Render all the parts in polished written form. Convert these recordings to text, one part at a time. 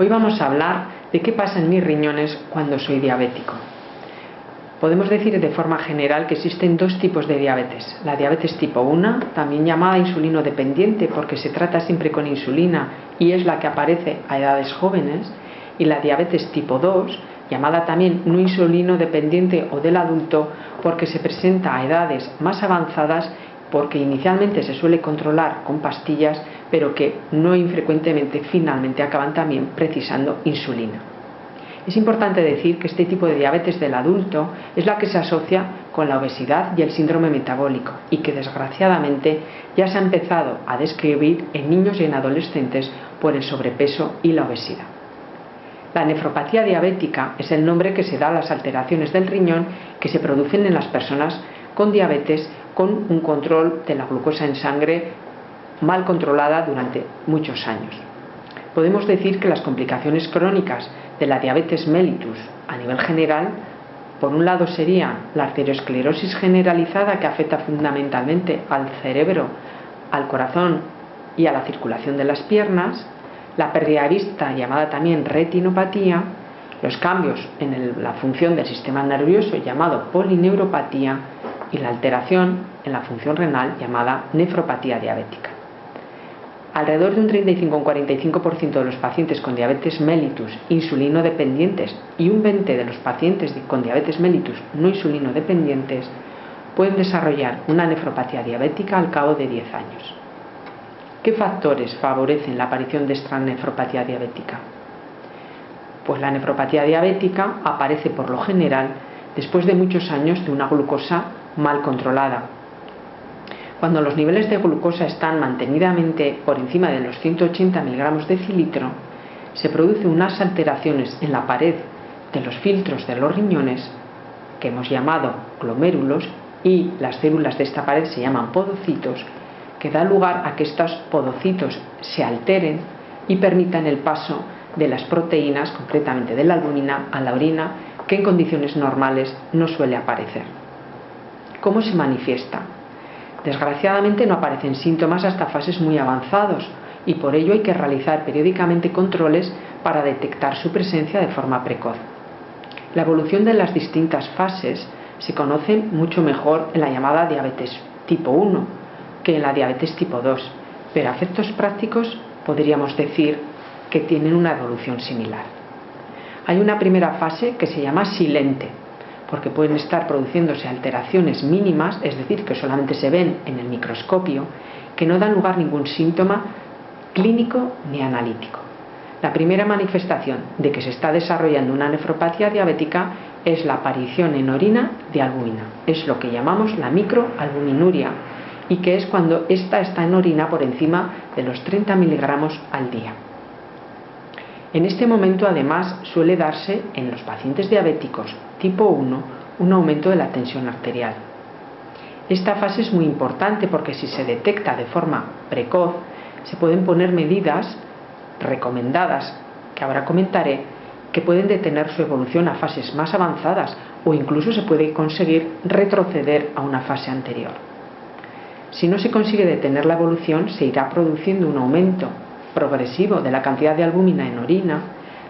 Hoy vamos a hablar de qué pasa en mis riñones cuando soy diabético. Podemos decir de forma general que existen dos tipos de diabetes. La diabetes tipo 1, también llamada insulino dependiente porque se trata siempre con insulina y es la que aparece a edades jóvenes, y la diabetes tipo 2, llamada también no insulino dependiente o del adulto porque se presenta a edades más avanzadas, porque inicialmente se suele controlar con pastillas, pero que no infrecuentemente finalmente acaban también precisando insulina. Es importante decir que este tipo de diabetes del adulto es la que se asocia con la obesidad y el síndrome metabólico y que desgraciadamente ya se ha empezado a describir en niños y en adolescentes por el sobrepeso y la obesidad. La nefropatía diabética es el nombre que se da a las alteraciones del riñón que se producen en las personas con diabetes con un control de la glucosa en sangre mal controlada durante muchos años. Podemos decir que las complicaciones crónicas de la diabetes mellitus a nivel general, por un lado sería la arteriosclerosis generalizada, que afecta fundamentalmente al cerebro, al corazón y a la circulación de las piernas, la pérdida de vista llamada también retinopatía, los cambios en la función del sistema nervioso llamado polineuropatía y la alteración en la función renal llamada nefropatía diabética. Alrededor de un 35 o un 45% de los pacientes con diabetes mellitus insulino dependientes y un 20% de los pacientes con diabetes mellitus no insulino dependientes pueden desarrollar una nefropatía diabética al cabo de 10 años. ¿Qué factores favorecen la aparición de esta nefropatía diabética? Pues la nefropatía diabética aparece por lo general después de muchos años de una glucosa mal controlada. Cuando los niveles de glucosa están mantenidamente por encima de los 180 miligramos decilitro, se producen unas alteraciones en la pared de los filtros de los riñones, que hemos llamado glomérulos, y las células de esta pared se llaman podocitos, que da lugar a que estos podocitos se alteren y permitan el paso de las proteínas, concretamente de la albúmina, a la orina, que en condiciones normales no suele aparecer. ¿Cómo se manifiesta? Desgraciadamente no aparecen síntomas hasta fases muy avanzados y por ello hay que realizar periódicamente controles para detectar su presencia de forma precoz. La evolución de las distintas fases se conoce mucho mejor en la llamada diabetes tipo 1 que en la diabetes tipo 2, pero a efectos prácticos podríamos decir que tienen una evolución similar. Hay una primera fase que se llama silente, porque pueden estar produciéndose alteraciones mínimas, es decir, que solamente se ven en el microscopio, que no dan lugar a ningún síntoma clínico ni analítico. La primera manifestación de que se está desarrollando una nefropatía diabética es la aparición en orina de albúmina. Es lo que llamamos la microalbuminuria, y que es cuando esta está en orina por encima de los 30 miligramos al día. En este momento, además, suele darse en los pacientes diabéticos tipo 1 un aumento de la tensión arterial. Esta fase es muy importante porque si se detecta de forma precoz, se pueden poner medidas recomendadas, que ahora comentaré, que pueden detener su evolución a fases más avanzadas o incluso se puede conseguir retroceder a una fase anterior. Si no se consigue detener la evolución, se irá produciendo un aumento progresivo de la cantidad de albúmina en orina,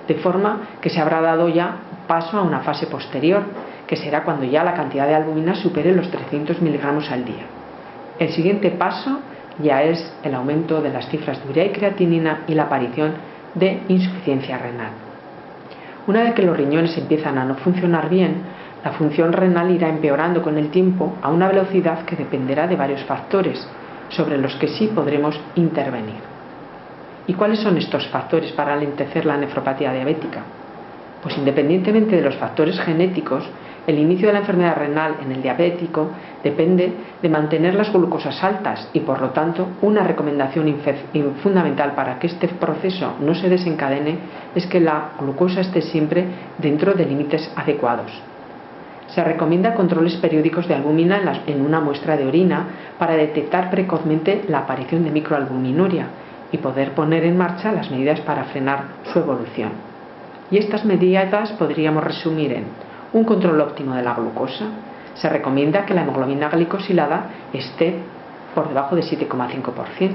de forma que se habrá dado ya paso a una fase posterior, que será cuando ya la cantidad de albúmina supere los 300 miligramos al día. El siguiente paso ya es el aumento de las cifras de urea y creatinina y la aparición de insuficiencia renal. Una vez que los riñones empiezan a no funcionar bien, la función renal irá empeorando con el tiempo a una velocidad que dependerá de varios factores, sobre los que sí podremos intervenir. ¿Y cuáles son estos factores para alentecer la nefropatía diabética? Pues independientemente de los factores genéticos, el inicio de la enfermedad renal en el diabético depende de mantener las glucosas altas y por lo tanto una recomendación fundamental para que este proceso no se desencadene es que la glucosa esté siempre dentro de límites adecuados. Se recomienda controles periódicos de albúmina en una muestra de orina para detectar precozmente la aparición de microalbuminuria y poder poner en marcha las medidas para frenar su evolución. Y estas medidas podríamos resumir en un control óptimo de la glucosa. Se recomienda que la hemoglobina glicosilada esté por debajo de 7,5%.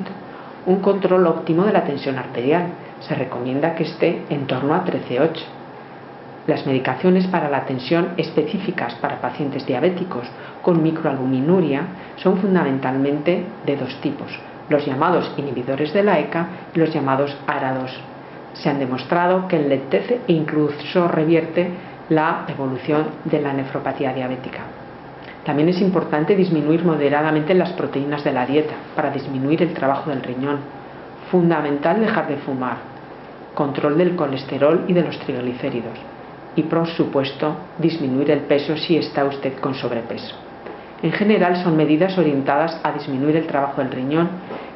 Un control óptimo de la tensión arterial. Se recomienda que esté en torno a 13,8. Las medicaciones para la tensión específicas para pacientes diabéticos con microalbuminuria son fundamentalmente de dos tipos: los llamados inhibidores de la ECA y los llamados ARA2. Se han demostrado que enlentece e incluso revierte la evolución de la nefropatía diabética. También es importante disminuir moderadamente las proteínas de la dieta para disminuir el trabajo del riñón. Fundamental dejar de fumar. Control del colesterol y de los triglicéridos. Y por supuesto, disminuir el peso si está usted con sobrepeso. En general son medidas orientadas a disminuir el trabajo del riñón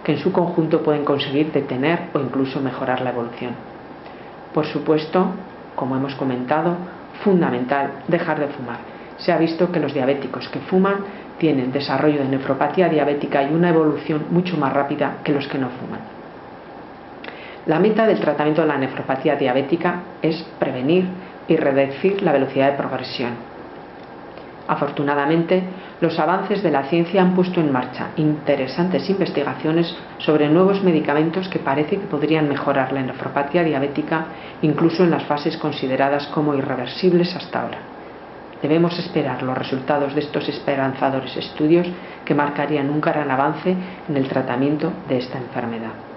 que en su conjunto pueden conseguir detener o incluso mejorar la evolución. Por supuesto, como hemos comentado, fundamental dejar de fumar. Se ha visto que los diabéticos que fuman tienen desarrollo de nefropatía diabética y una evolución mucho más rápida que los que no fuman. La meta del tratamiento de la nefropatía diabética es prevenir y reducir la velocidad de progresión. Afortunadamente, los avances de la ciencia han puesto en marcha interesantes investigaciones sobre nuevos medicamentos que parece que podrían mejorar la nefropatía diabética incluso en las fases consideradas como irreversibles hasta ahora. Debemos esperar los resultados de estos esperanzadores estudios que marcarían un gran avance en el tratamiento de esta enfermedad.